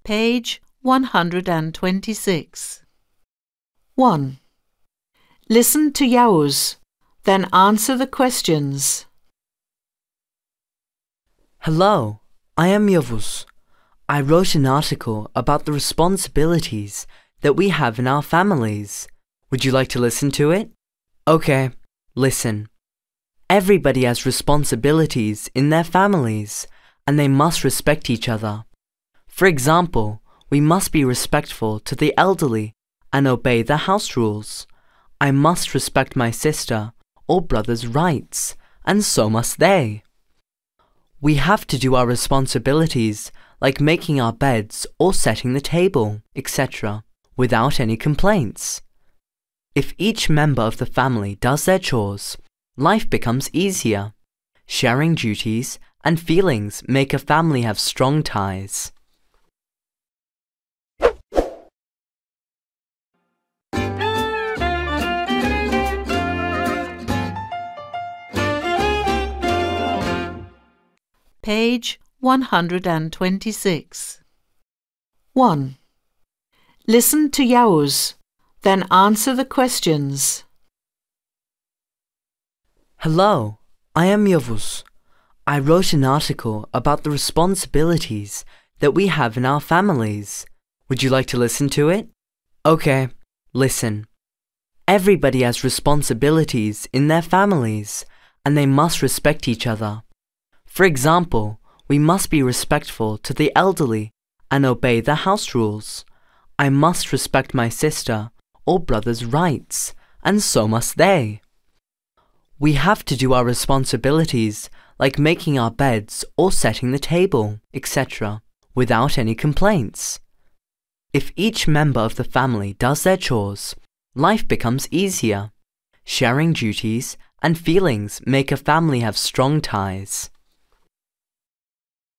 Page 126. 1. Listen to Yavuz, then answer the questions. Hello, I am Yavuz. I wrote an article about the responsibilities that we have in our families. Would you like to listen to it? Okay, listen. Everybody has responsibilities in their families, and they must respect each other. For example, we must be respectful to the elderly and obey the house rules. I must respect my sister or brother's rights, and so must they. We have to do our responsibilities like making our beds or setting the table, etc., without any complaints. If each member of the family does their chores, life becomes easier. Sharing duties and feelings make a family have strong ties. Page 126. 1. Listen to Yavuz, then answer the questions. Hello, I am Yavuz. I wrote an article about the responsibilities that we have in our families. Would you like to listen to it? Okay, listen. Everybody has responsibilities in their families, and they must respect each other. For example, we must be respectful to the elderly and obey the house rules. I must respect my sister or brother's rights, and so must they. We have to do our responsibilities like making our beds or setting the table, etc., without any complaints. If each member of the family does their chores, life becomes easier. Sharing duties and feelings make a family have strong ties.